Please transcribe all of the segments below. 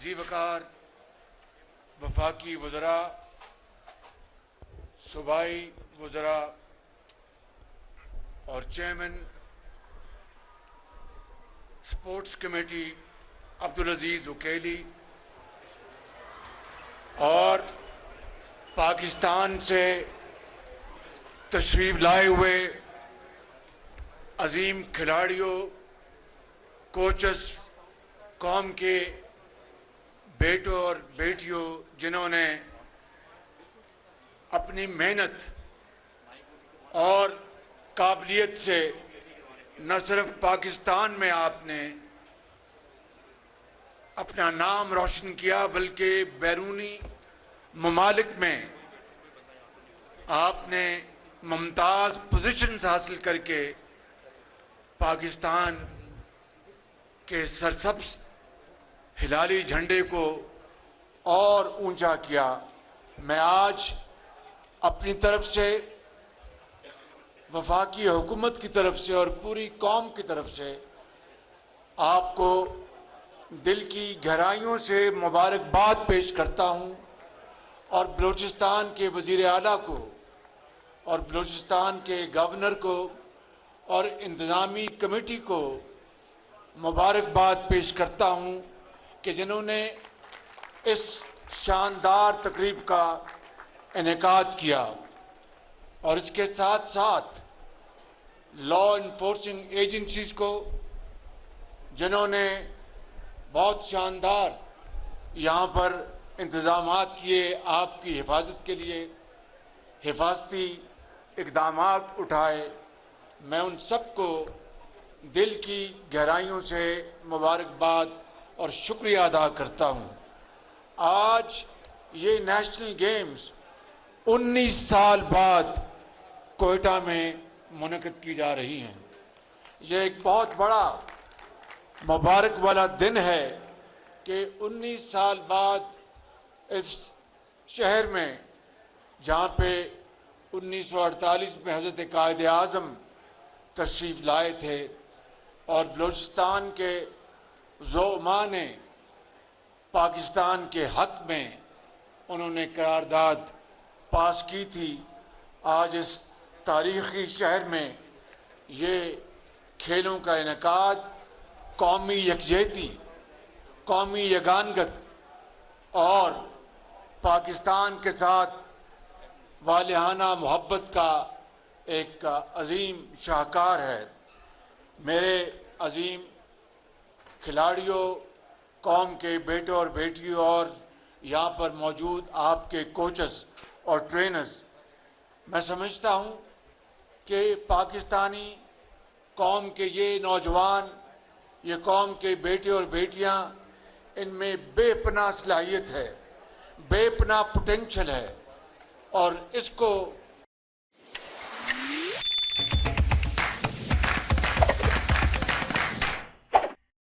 ذی وقار وفاقی وزراء، صوبائی وزراء اور چیئرمین سپورٹس کمیٹی عبدالعزیز اکیلی اور پاکستان سے تشریف لائے ہوئے عظیم کھلاڑیوں، کوچز، قوم کے بیٹوں اور بیٹیوں جنہوں نے اپنی محنت اور قابلیت سے نہ صرف پاکستان میں آپ نے اپنا نام روشن کیا بلکہ بیرونی ممالک میں آپ نے ممتاز پوزیشنز حاصل کر کے پاکستان کے سرسبز ہلالی جھنڈے کو اور اونچا کیا۔ میں آج اپنی طرف سے، وفاقی حکومت کی طرف سے اور پوری قوم کی طرف سے آپ کو دل کی گہرائیوں سے مبارکباد پیش کرتا ہوں اور بلوچستان کے وزیر اعلیٰ کو اور بلوچستان کے گورنر کو اور انتظامی کمیٹی کو مبارکباد پیش کرتا ہوں کہ جنہوں نے اس شاندار تقریب کا انعقاد کیا، اور اس کے ساتھ ساتھ لا انفورسنگ ایجنسیز کو جنہوں نے بہت شاندار یہاں پر انتظامات کیے، آپ کی حفاظت کے لیے حفاظتی اقدامات اٹھائے۔ میں ان سب کو دل کی گہرائیوں سے مبارکباد اور شکریہ ادا کرتا ہوں۔ آج یہ نیشنل گیمز 19 سال بعد کوئٹہ میں منعقد کی جا رہی ہیں۔ یہ ایک بہت بڑا مبارک والا دن ہے کہ 19 سال بعد اس شہر میں، جہاں پہ 1948 میں حضرت قائد اعظم تشریف لائے تھے اور بلوچستان کے زعماء نے پاکستان کے حق میں انہوں نے قرارداد پاس کی تھی، آج اس تاریخی شہر میں یہ کھیلوں کا انعقاد قومی یکجہتی، قومی یگانگت اور پاکستان کے ساتھ والہانہ محبت کا ایک عظیم شاہکار ہے۔ میرے عظیم کھلاڑیوں، قوم کے بیٹوں اور بیٹیوں اور یہاں پر موجود آپ کے کوچز اور ٹرینرز، میں سمجھتا ہوں کہ پاکستانی قوم کے یہ نوجوان، یہ قوم کے بیٹے اور بیٹیاں، ان میں بے پناہ صلاحیت ہے، بے پناہ پوٹینشل ہے، اور اس کو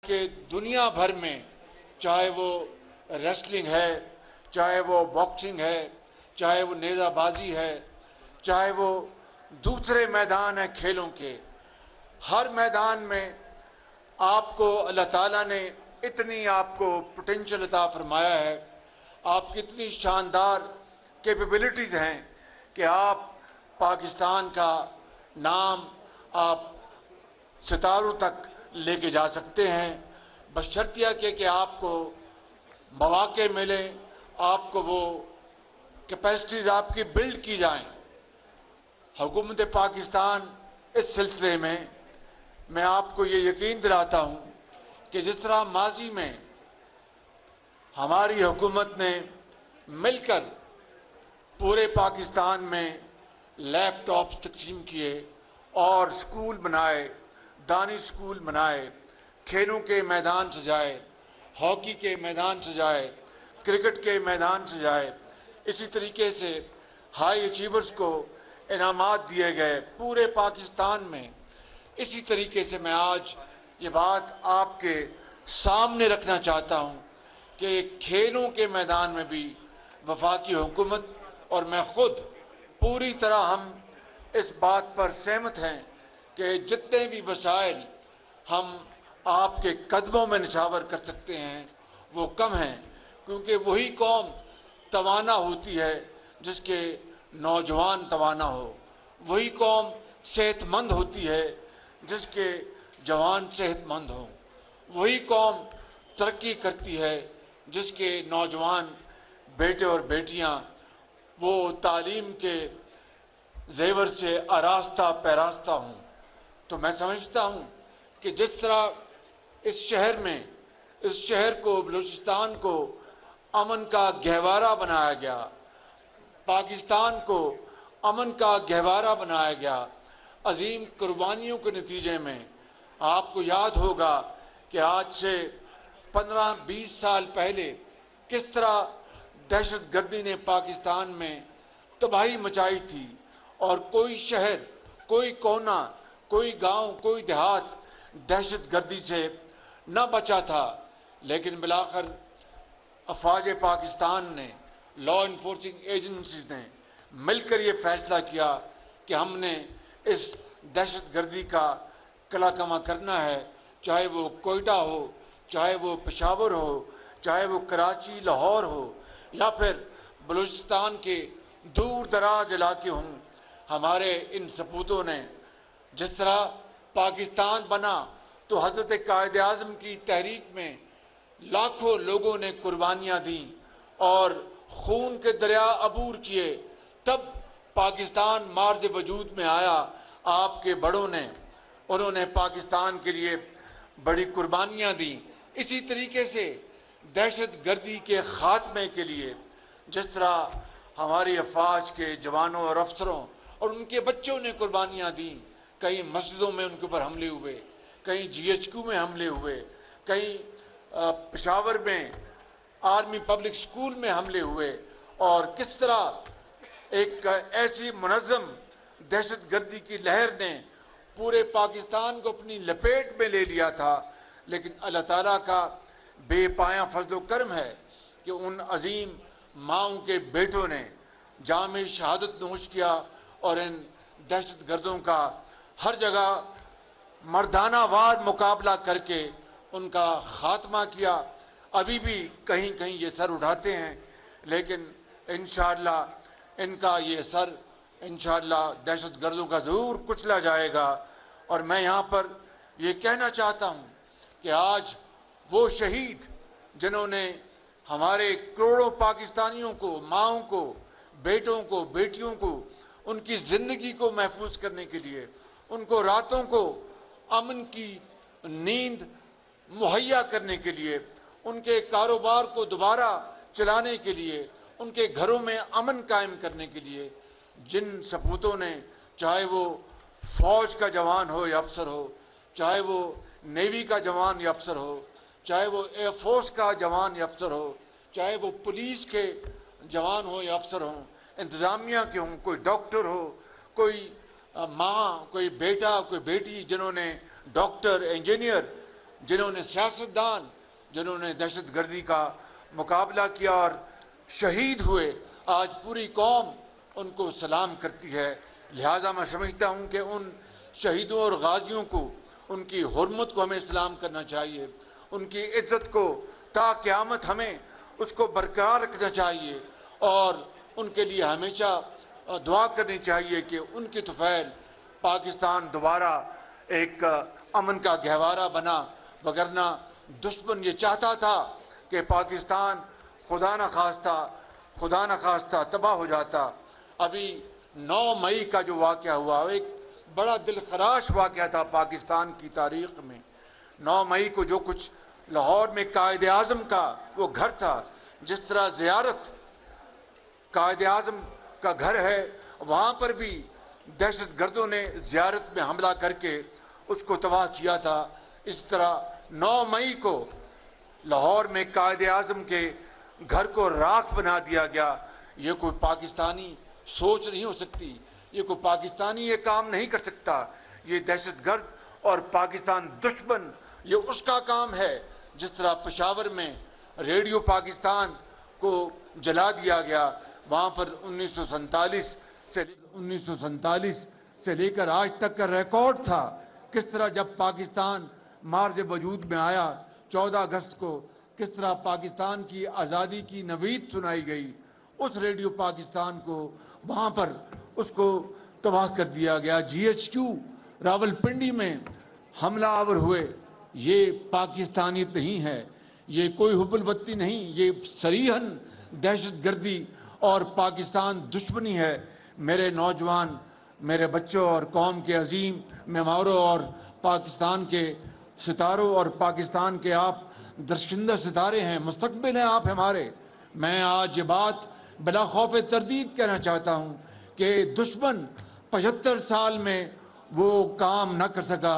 کہ دنیا بھر میں، چاہے وہ ریسلنگ ہے، چاہے وہ باکسنگ ہے، چاہے وہ نیزہ بازی ہے، چاہے وہ دوسرے میدان ہیں کھیلوں کے، ہر میدان میں آپ کو اللہ تعالیٰ نے اتنی آپ کو پوٹینشل عطا فرمایا ہے، آپ کی اتنی شاندار کیپیبلٹیز ہیں کہ آپ پاکستان کا نام آپ ستاروں تک لے کے جا سکتے ہیں، بشرطیہ کہ آپ کو مواقع ملیں، آپ کو وہ کیپیسٹیز آپ کی بلڈ کی جائیں۔ حکومت پاکستان اس سلسلے میں آپ کو یہ یقین دلاتا ہوں کہ جس طرح ماضی میں ہماری حکومت نے مل کر پورے پاکستان میں لیپ ٹاپس تقسیم کیے اور اسکول بنائے، دانی اسکول بنائے، کھیلوں کے میدان سجائے، ہاکی کے میدان سجائے، کرکٹ کے میدان سجائے، اسی طریقے سے ہائی اچیورز کو انعامات دیے گئے پورے پاکستان میں، اسی طریقے سے میں آج یہ بات آپ کے سامنے رکھنا چاہتا ہوں کہ کھیلوں کے میدان میں بھی وفاقی حکومت اور میں خود پوری طرح ہم اس بات پر سہمت ہیں کہ جتنے بھی وسائل ہم آپ کے قدموں میں نچھاور کر سکتے ہیں وہ کم ہیں، کیونکہ وہی قوم توانا ہوتی ہے جس کے نوجوان توانا ہو، وہی قوم صحت مند ہوتی ہے جس کے جوان صحت مند ہوں، وہی قوم ترقی کرتی ہے جس کے نوجوان بیٹے اور بیٹیاں وہ تعلیم کے زیور سے آراستہ پیراستہ ہوں۔ تو میں سمجھتا ہوں کہ جس طرح اس شہر کو، بلوچستان کو امن کا گہوارہ بنایا گیا، پاکستان کو امن کا گہوارہ بنایا گیا عظیم قربانیوں کے نتیجے میں، آپ کو یاد ہوگا کہ آج سے 15-20 سال پہلے کس طرح دہشت گردی نے پاکستان میں تباہی مچائی تھی، اور کوئی شہر، کوئی کونا، کوئی گاؤں، کوئی دیہات دہشت گردی سے نہ بچا تھا۔ لیکن بالآخر افواج پاکستان نے، لا انفورسنگ ایجنسیز نے مل کر یہ فیصلہ کیا کہ ہم نے اس دہشت گردی کا قلع کما کرنا ہے، چاہے وہ کوئٹہ ہو، چاہے وہ پشاور ہو، چاہے وہ کراچی، لاہور ہو، یا پھر بلوچستان کے دور دراز علاقے ہوں۔ ہمارے ان سپوتوں نے، جس طرح پاکستان بنا تو حضرت قائد اعظم کی تحریک میں لاکھوں لوگوں نے قربانیاں دیں اور خون کے دریا عبور کیے، تب پاکستان مارز وجود میں آیا۔ آپ کے بڑوں نے، انہوں نے پاکستان کے لیے بڑی قربانیاں دیں۔ اسی طریقے سے دہشت گردی کے خاتمے کے لیے جس طرح ہماری افواج کے جوانوں اور افسروں اور ان کے بچوں نے قربانیاں دیں، کئی مسجدوں میں ان کے اوپر حملے ہوئے، کہیں GHQ میں حملے ہوئے، کہیں پشاور میں آرمی پبلک اسکول میں حملے ہوئے، اور کس طرح ایک ایسی منظم دہشت گردی کی لہر نے پورے پاکستان کو اپنی لپیٹ میں لے لیا تھا۔ لیکن اللہ تعالیٰ کا بے پایاں فضل و کرم ہے کہ ان عظیم ماؤں کے بیٹوں نے جام شہادت نوش کیا اور ان دہشت گردوں کا ہر جگہ مردانہ وار مقابلہ کر کے ان کا خاتمہ کیا۔ ابھی بھی کہیں کہیں یہ سر اٹھاتے ہیں، لیکن انشاءاللہ ان کا یہ سر انشاءاللہ دہشت گردوں کا ضرور کچلا جائے گا۔ اور میں یہاں پر یہ کہنا چاہتا ہوں کہ آج وہ شہید جنہوں نے ہمارے کروڑوں پاکستانیوں کو، ماؤں کو، بیٹوں کو، بیٹیوں کو، ان کی زندگی کو محفوظ کرنے کے لیے، ان کو راتوں کو امن کی نیند مہیا کرنے کے لیے، ان کے کاروبار کو دوبارہ چلانے کے لیے، ان کے گھروں میں امن قائم کرنے کے لیے جن سپوتوں نے، چاہے وہ فوج کا جوان ہو یا افسر ہو، چاہے وہ نیوی کا جوان یا افسر ہو، چاہے وہ ایئر فورس کا جوان یا افسر ہو، چاہے وہ پولیس کے جوان ہو یا افسر ہوں، انتظامیہ کے ہوں، کوئی ڈاکٹر ہو، کوئی ماں، کوئی بیٹا، کوئی بیٹی، جنہوں نے ڈاکٹر، انجینئر، جنہوں نے سیاستدان، جنہوں نے دہشت گردی کا مقابلہ کیا اور شہید ہوئے، آج پوری قوم ان کو سلام کرتی ہے۔ لہٰذا میں سمجھتا ہوں کہ ان شہیدوں اور غازیوں کو، ان کی حرمت کو ہمیں سلام کرنا چاہیے، ان کی عزت کو تا قیامت ہمیں اس کو برقرار رکھنا چاہیے، اور ان کے لیے ہمیشہ دعا کرنی چاہیے کہ ان کی طفیل پاکستان دوبارہ ایک امن کا گہوارہ بنا، وگرنہ دشمن یہ چاہتا تھا کہ پاکستان خدا نہ خواستہ تباہ ہو جاتا۔ ابھی 9 مئی کا جو واقعہ ہوا، ایک بڑا دلخراش واقعہ تھا پاکستان کی تاریخ میں۔ 9 مئی کو جو کچھ لاہور میں قائد اعظم کا وہ گھر تھا، جس طرح زیارت قائد اعظم کا گھر ہے، وہاں پر بھی دہشت گردوں نے زیارت میں حملہ کر کے اس کو تباہ کیا تھا۔ اس طرح 9 مئی کو لاہور میں قائد اعظم کے گھر کو راکھ بنا دیا گیا۔ یہ کوئی پاکستانی سوچ نہیں ہو سکتی، یہ کوئی پاکستانی یہ کام نہیں کر سکتا۔ یہ دہشت گرد اور پاکستان دشمن، یہ اس کا کام ہے۔ جس طرح پشاور میں ریڈیو پاکستان کو جلا دیا گیا، وہاں پر 1947 سے لے کر آج تک کا ریکارڈ تھا، کس طرح جب پاکستان مارز وجود میں آیا 14 اگست کو کس طرح پاکستان کی آزادی کی نوید سنائی گئی، اس ریڈیو پاکستان کو وہاں پر اس کو تباہ کر دیا گیا۔ جی ایچ کیو راولپنڈی میں حملہ آور ہوئے، یہ پاکستانیت نہیں ہے، یہ کوئی حب الوطنی نہیں، یہ صریحاً دہشت گردی اور پاکستان دشمنی ہے۔ میرے نوجوان، میرے بچوں اور قوم کے عظیم معماروں اور پاکستان کے ستاروں اور پاکستان کے آپ درشندہ ستارے ہیں، مستقبل ہیں آپ ہمارے۔ میں آج یہ بات بلا خوف تردید کہنا چاہتا ہوں کہ دشمن 75 سال میں وہ کام نہ کر سکا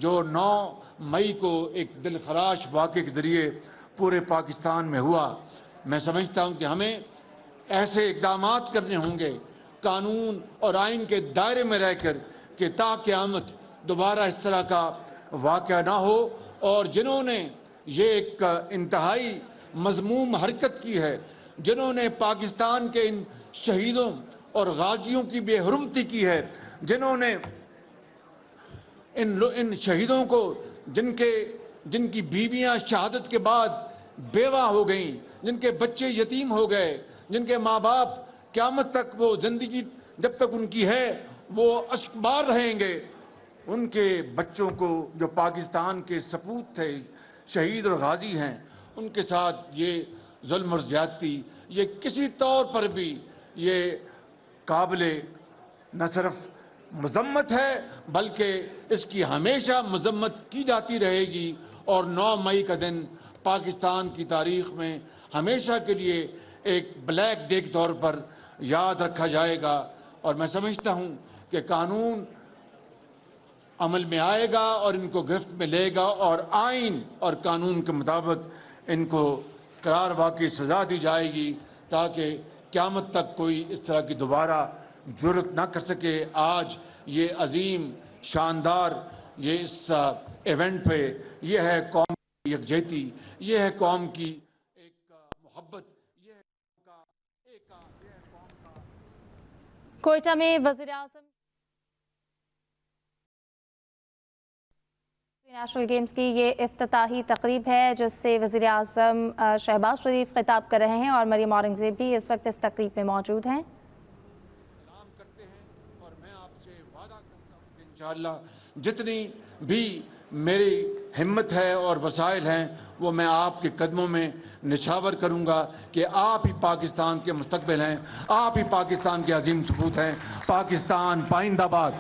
جو 9 مئی کو ایک دلخراش واقعے کے ذریعے پورے پاکستان میں ہوا۔ میں سمجھتا ہوں کہ ہمیں ایسے اقدامات کرنے ہوں گے قانون اور آئین کے دائرے میں رہ کر کہ تا قیامت دوبارہ اس طرح کا واقعہ نہ ہو، اور جنہوں نے یہ ایک انتہائی مذموم حرکت کی ہے، جنہوں نے پاکستان کے ان شہیدوں اور غازیوں کی بے حرمتی کی ہے، جنہوں نے ان شہیدوں کو جن کی بیویاں شہادت کے بعد بیوہ ہو گئیں، جن کے بچے یتیم ہو گئے، جن کے ماں باپ قیامت تک وہ زندگی جب تک ان کی ہے وہ اشکبار رہیں گے، ان کے بچوں کو جو پاکستان کے سپوت تھے، شہید اور غازی ہیں، ان کے ساتھ یہ ظلم اور زیادتی، یہ کسی طور پر بھی یہ قابل نہ صرف مذمت ہے بلکہ اس کی ہمیشہ مذمت کی جاتی رہے گی، اور 9 مئی کا دن پاکستان کی تاریخ میں ہمیشہ کے لیے ایک بلیک ڈے کے طور پر یاد رکھا جائے گا۔ اور میں سمجھتا ہوں کہ قانون عمل میں آئے گا اور ان کو گرفت میں لے گا، اور آئین اور قانون کے مطابق ان کو قرار واقعی سزا دی جائے گی تاکہ قیامت تک کوئی اس طرح کی دوبارہ جرأت نہ کر سکے۔ آج یہ عظیم شاندار یہ اس ایونٹ پہ یہ ہے قوم کی یکجہتی، یہ ہے قوم کی ایک محبت، یہ ہے قوم کا کوئٹہ میں وزیر اعظم نیشنل گیمز کی یہ افتتاحی تقریب ہے جس سے وزیر اعظم شہباز شریف خطاب کر رہے ہیں، اور مریم اورنگزیب بھی اس وقت اس تقریب میں موجود ہیں۔ سلام کرتے ہیں اور میں آپ سے وعدہ کرتا ہوں کہ انشاءاللہ جتنی بھی میری ہمت ہے اور وسائل ہیں وہ میں آپ کے قدموں میں نچھاور کروں گا کہ آپ ہی پاکستان کے مستقبل ہیں، آپ ہی پاکستان کے عظیم سپوت ہیں۔ پاکستان پائندہ باد۔